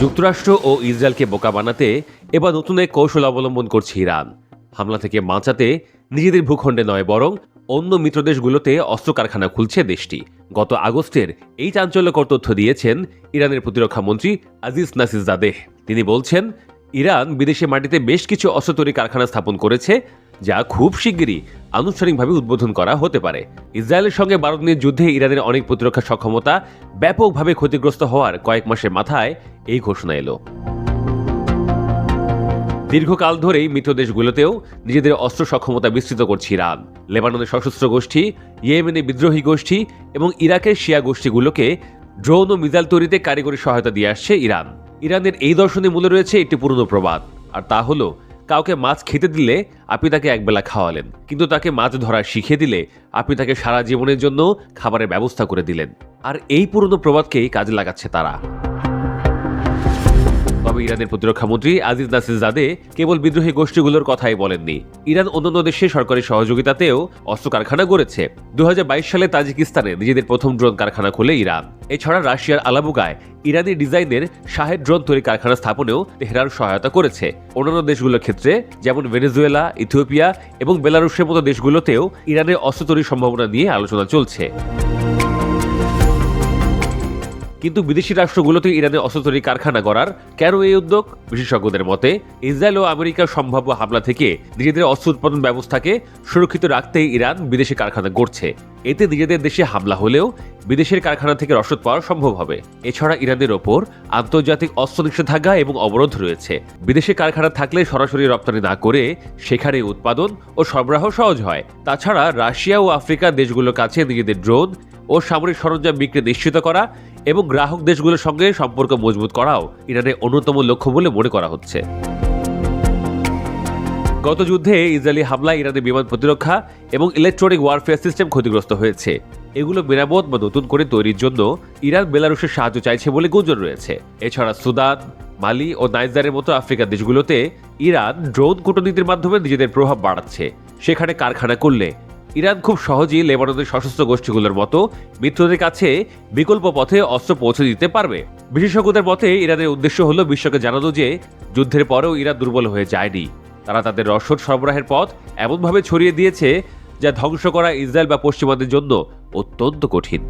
যুক্তরাষ্ট্র ও ইসরায়েলকে বোকা বানাতে এবার নতুন এক কৌশল অবলম্বন করছে ইরান। হামলা থেকে বাঁচাতে নিজেদের ভূখণ্ডে নয় বরং অন্য মিত্রদেশগুলোতে অস্ত্র কারখানা খুলছে দেশটি। গত আগস্টের এই চাঞ্চল্যকর তথ্য দিয়েছেন ইরানের প্রতিরক্ষা মন্ত্রী আজিজ নাসিরজাদেহ। তিনি বলছেন, ইরান বিদেশি মাটিতে বেশ কিছু অস্ত্র তৈরি কারখানা স্থাপন করেছে, যা খুব শিগগিরই আনুষ্ঠানিকভাবে উদ্বোধন করা হতে পারে। ইসরায়েলের সঙ্গে 12 দিনের যুদ্ধে ইরানের অনেক প্রতিরক্ষা সক্ষমতা ব্যাপকভাবে ক্ষতিগ্রস্ত হওয়ার কয়েক মাসের মাথায় এই ঘোষণা এলো। দীর্ঘকাল ধরেই মিত্র দেশগুলোতেও নিজেদের অস্ত্র সক্ষমতা বিস্তৃত করছে ইরান। লেবাননের সশস্ত্র গোষ্ঠী, ইয়েমেনের বিদ্রোহী গোষ্ঠী এবং ইরাকের শিয়া গোষ্ঠীগুলোকে ড্রোন ও মিসাইল তৈরিতে কারিগরি সহায়তা দিয়ে আসছে ইরান। ইরানের এই দর্শনের মূলে রয়েছে একটি পুরনো প্রবাদ, আর তা হলো, কাউকে মাছ খেতে দিলে আপনি তাকে একবেলা খাওয়ালেন, কিন্তু তাকে মাছ ধরা শিখিয়ে দিলে আপনি তাকে সারা জীবনের জন্য খাবারের ব্যবস্থা করে দিলেন। আর এই পুরনো প্রবাদকেই কাজে লাগাচ্ছে তারা। তবে ইরানের প্রতিরক্ষা মন্ত্রী আজিজ নাসিরজাদেহ কেবল বিদ্রোহী গোষ্ঠীগুলোর কথাই বলেননি। ইরান অন্যান্য দেশের সরকারি সহযোগিতাতেও অস্ত্র কারখানা গড়েছে। 2022 সালে তাজিকিস্তানে নিজেদের প্রথম ড্রোন কারখানা খোলে ইরান। এছাড়া রাশিয়ার আলাবুগায় ইরানি ডিজাইনের শাহেদ ড্রোন তৈরি কারখানা স্থাপনেও তেহরান সহায়তা করেছে। অন্যান্য দেশগুলোর ক্ষেত্রে যেমন ভেনেজুয়েলা, ইথিওপিয়া এবং বেলারুশের মতো দেশগুলোতেও ইরানের অস্ত্র তৈরির সম্ভাবনা নিয়ে আলোচনা চলছে। কিন্তু বিদেশি রাষ্ট্রগুলোতে ইরানের অস্ত্র তৈরি কারখানা গড়ার কেন এই উদ্যোগ? বিশেষজ্ঞদের মতে, ইসরায়েল ও আমেরিকার সম্ভাব্য হামলা থেকে নিজেদের অস্ত্র উৎপাদন ব্যবস্থাকে সুরক্ষিত রাখতেই ইরান বিদেশি কারখানা গড়ছে। এতে নিজেদের দেশে হামলা হলেও বিদেশের কারখানা থেকে রসদ পাওয়া সম্ভব হবে। এছাড়া ইরানের ওপর আন্তর্জাতিক অস্ত্র নিষেধাজ্ঞা এবং অবরোধ রয়েছে। বিদেশে কারখানা থাকলে সরাসরি রপ্তানি না করে সেখানে উৎপাদন ও সরবরাহ সহজ হয়। তাছাড়া রাশিয়া ও আফ্রিকার দেশগুলোর কাছে নিজেদের ড্রোন ও সামরিক সরঞ্জাম বিক্রি নিশ্চিত করা এবং গ্রাহক দেশগুলোর সঙ্গে সম্পর্ক মজবুত করাও ইরানের অন্যতম লক্ষ্য বলে মনে করা হচ্ছে। গত যুদ্ধে ইসরায়েলি হামলায় ইরানের বিমান প্রতিরক্ষা এবং ইলেকট্রনিক ওয়ারফেয়ার সিস্টেম ক্ষতিগ্রস্ত হয়েছে। এগুলো মেরামত বা নতুন করে তৈরির জন্য ইরান বেলারুশের সাহায্য চাইছে বলে গুঞ্জন রয়েছে। এছাড়া সুদান, মালি ও নাইজারের মতো আফ্রিকার দেশগুলোতে ইরান ড্রোন কূটনীতির মাধ্যমে নিজেদের প্রভাব বাড়াচ্ছে। সেখানে কারখানা করলে ইরান খুব সহজেই লেবাননের সশস্ত্র গোষ্ঠীগুলোর মতো মিত্রদের কাছে বিকল্প পথে অস্ত্র পৌঁছে দিতে পারবে। বিশেষজ্ঞদের মতে ইরানের উদ্দেশ্য হলো বিশ্বকে জানানো যে যুদ্ধের পরেও ইরান দুর্বল হয়ে যায়নি। তারা তাদের রসদ সরবরাহের পথ এমনভাবে ছড়িয়ে দিয়েছে যা ধ্বংস করা ইসরায়েল বা পশ্চিমাদের জন্য অত্যন্ত কঠিন।